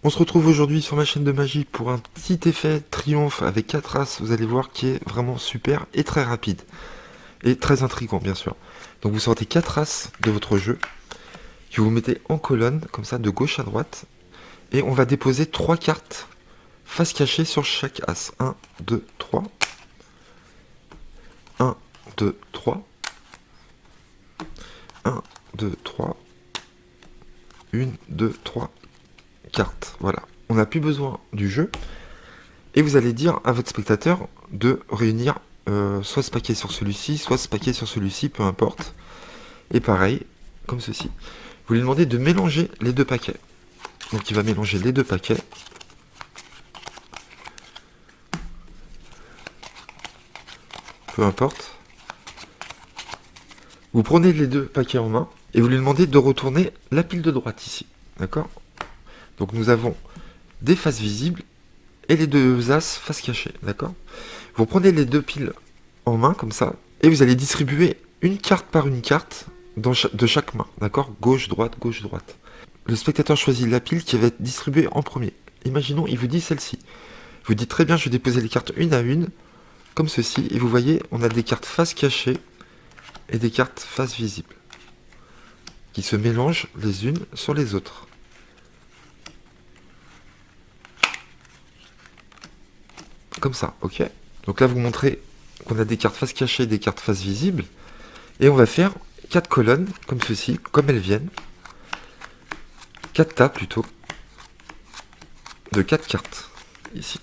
On se retrouve aujourd'hui sur ma chaîne de magie pour un petit effet triomphe avec 4 as, vous allez voir, qui est vraiment super et très rapide. Et très intriguant, bien sûr. Donc vous sortez 4 as de votre jeu, que vous mettez en colonne, comme ça, de gauche à droite. Et on va déposer 3 cartes face cachée sur chaque as. 1, 2, 3. 1, 2, 3. 1, 2, 3. 1, 2, 3 cartes. Voilà. On n'a plus besoin du jeu. Et vous allez dire à votre spectateur de réunir soit ce paquet sur celui-ci, soit ce paquet sur celui-ci, peu importe. Et pareil, comme ceci. Vous lui demandez de mélanger les deux paquets. Donc il va mélanger les deux paquets. Peu importe. Vous prenez les deux paquets en main et vous lui demandez de retourner la pile de droite ici. D'accord? Donc nous avons des faces visibles et les deux as face cachée. D'accord? Vous prenez les deux piles en main comme ça et vous allez distribuer une carte par une carte de chaque main. D'accord? Gauche, droite, gauche, droite. Le spectateur choisit la pile qui va être distribuée en premier. Imaginons, il vous dit celle-ci. Vous dites très bien, je vais déposer les cartes une à une, comme ceci. Et vous voyez, on a des cartes face cachée et des cartes face visible, qui se mélangent les unes sur les autres. Comme ça, ok? Donc là, vous montrez qu'on a des cartes face cachée et des cartes face visible. Et on va faire 4 colonnes, comme ceci, comme elles viennent. 4 tas plutôt, de 4 cartes, ici.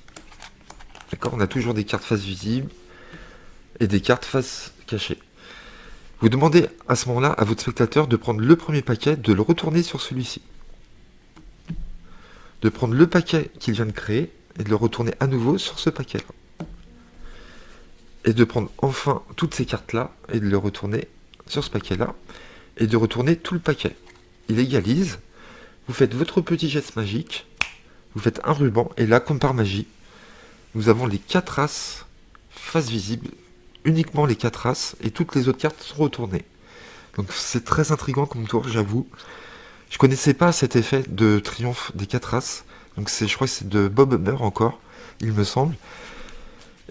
D'accord? On a toujours des cartes face visible et des cartes face cachée. Vous demandez à ce moment-là à votre spectateur de prendre le premier paquet, de le retourner sur celui-ci. De prendre le paquet qu'il vient de créer et de le retourner à nouveau sur ce paquet-là. Et de prendre enfin toutes ces cartes-là et de le retourner sur ce paquet-là. Et de retourner tout le paquet. Il égalise. Vous faites votre petit geste magique. Vous faites un ruban. Et là, comme par magie, nous avons les 4 as face visible. Uniquement les 4 as. Et toutes les autres cartes sont retournées. Donc c'est très intriguant comme tour, j'avoue. Je connaissais pas cet effet de triomphe des 4 as. Donc je crois que c'est de Bob Hummer encore, il me semble.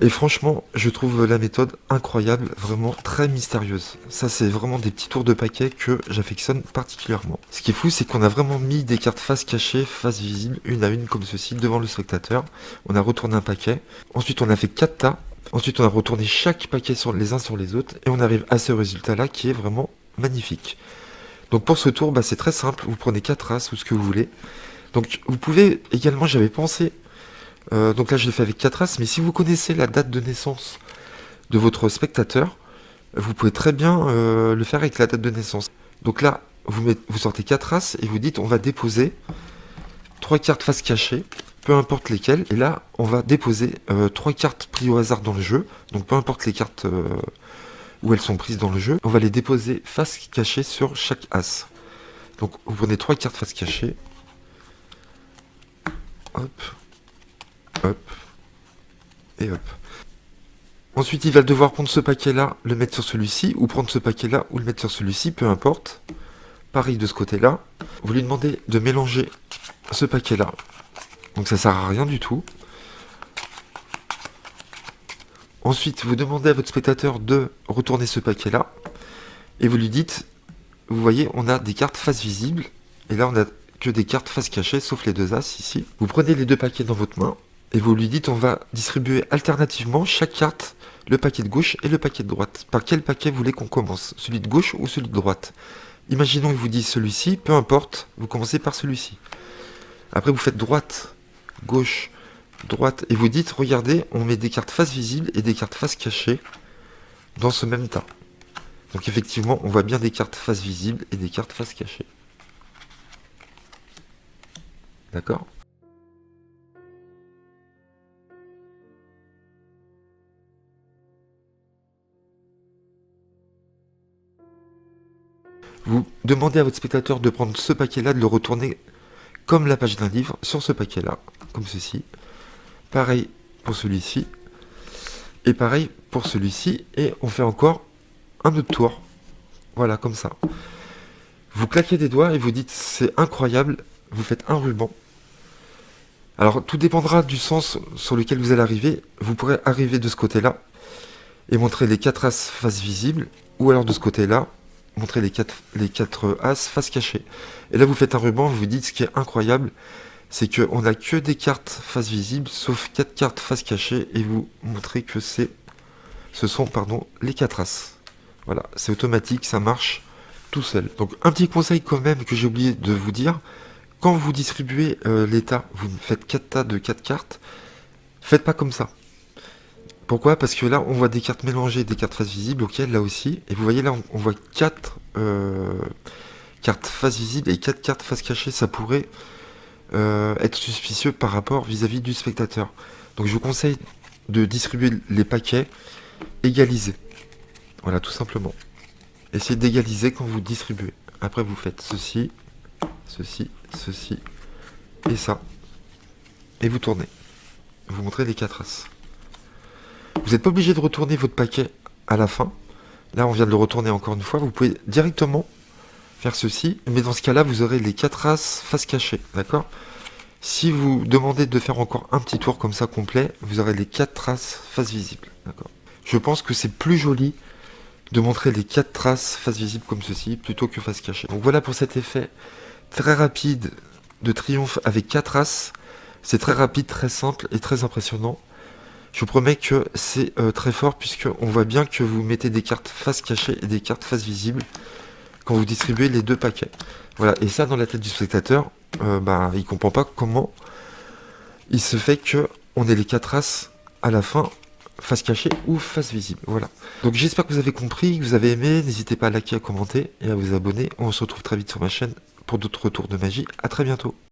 Et franchement, je trouve la méthode incroyable, vraiment très mystérieuse. Ça, c'est vraiment des petits tours de paquet que j'affectionne particulièrement. Ce qui est fou, c'est qu'on a vraiment mis des cartes face cachée, face visible, une à une comme ceci, devant le spectateur. On a retourné un paquet. Ensuite, on a fait 4 tas. Ensuite, on a retourné chaque paquet les uns sur les autres. Et on arrive à ce résultat-là qui est vraiment magnifique. Donc pour ce tour, c'est très simple. Vous prenez 4 as ou ce que vous voulez. Donc vous pouvez également, j'avais pensé... donc là, je l'ai fait avec 4 as, mais si vous connaissez la date de naissance de votre spectateur, vous pouvez très bien le faire avec la date de naissance. Donc là, vous sortez 4 as et vous dites on va déposer 3 cartes face cachée, peu importe lesquelles. Et là, on va déposer 3 cartes prises au hasard dans le jeu. Donc peu importe les cartes où elles sont prises dans le jeu, on va les déposer face cachée sur chaque as. Donc vous prenez 3 cartes face cachée. Hop. Hop. Et hop. Ensuite, il va devoir prendre ce paquet-là, le mettre sur celui-ci, ou prendre ce paquet-là, ou le mettre sur celui-ci, peu importe. Pareil de ce côté-là. Vous lui demandez de mélanger ce paquet-là. Donc ça sert à rien du tout. Ensuite, vous demandez à votre spectateur de retourner ce paquet-là. Et vous lui dites, vous voyez, on a des cartes face visibles. Et là, on a que des cartes face cachée, sauf les deux as ici. Vous prenez les deux paquets dans votre main. Et vous lui dites, on va distribuer alternativement chaque carte, le paquet de gauche et le paquet de droite. Par quel paquet vous voulez qu'on commence? Celui de gauche ou celui de droite? Imaginons qu'il vous dit celui-ci, peu importe, vous commencez par celui-ci. Après, vous faites droite, gauche, droite, et vous dites, regardez, on met des cartes face visibles et des cartes face cachée dans ce même tas. Donc effectivement, on voit bien des cartes face visibles et des cartes face cachée. D'accord? Vous demandez à votre spectateur de prendre ce paquet-là, de le retourner comme la page d'un livre sur ce paquet-là, comme ceci. Pareil pour celui-ci. Et pareil pour celui-ci. Et on fait encore un autre tour. Voilà, comme ça. Vous claquez des doigts et vous dites c'est incroyable. Vous faites un ruban. Alors, tout dépendra du sens sur lequel vous allez arriver. Vous pourrez arriver de ce côté-là et montrer les 4 as face visible, ou alors de ce côté-là, montrer les quatre as face cachée. Et là, vous faites un ruban, vous vous dites, ce qui est incroyable, c'est qu'on n'a que des cartes face visible, sauf 4 cartes face cachée, et vous montrez que ce sont les 4 as. Voilà, c'est automatique, ça marche tout seul. Donc un petit conseil quand même que j'ai oublié de vous dire, quand vous distribuez les tas, vous faites 4 tas de 4 cartes, faites pas comme ça. Pourquoi? Parce que là, on voit des cartes mélangées, des cartes face visible, ok, là aussi. Et vous voyez là, on voit 4 cartes face visible et 4 cartes face cachée. Ça pourrait être suspicieux par rapport vis-à-vis du spectateur. Donc je vous conseille de distribuer les paquets égalisés. Voilà, tout simplement. Essayez d'égaliser quand vous distribuez. Après, vous faites ceci, ceci, ceci et ça. Et vous tournez. Vous montrez les 4 as. Vous n'êtes pas obligé de retourner votre paquet à la fin. Là, on vient de le retourner encore une fois. Vous pouvez directement faire ceci. Mais dans ce cas-là, vous aurez les 4 as face cachée. D'accord? Si vous demandez de faire encore un petit tour comme ça complet, vous aurez les 4 as face visible. D'accord? Je pense que c'est plus joli de montrer les 4 traces face visible comme ceci, plutôt que face cachée. Donc voilà pour cet effet très rapide de triomphe avec 4 as. C'est très rapide, très simple et très impressionnant. Je vous promets que c'est très fort, puisqu'on voit bien que vous mettez des cartes face cachée et des cartes face visible quand vous distribuez les deux paquets. Voilà, et ça dans la tête du spectateur, il comprend pas comment il se fait que on ait les 4 as à la fin, face cachée ou face visible. Voilà. Donc j'espère que vous avez compris, que vous avez aimé. N'hésitez pas à liker, à commenter et à vous abonner. On se retrouve très vite sur ma chaîne pour d'autres retours de magie. À très bientôt.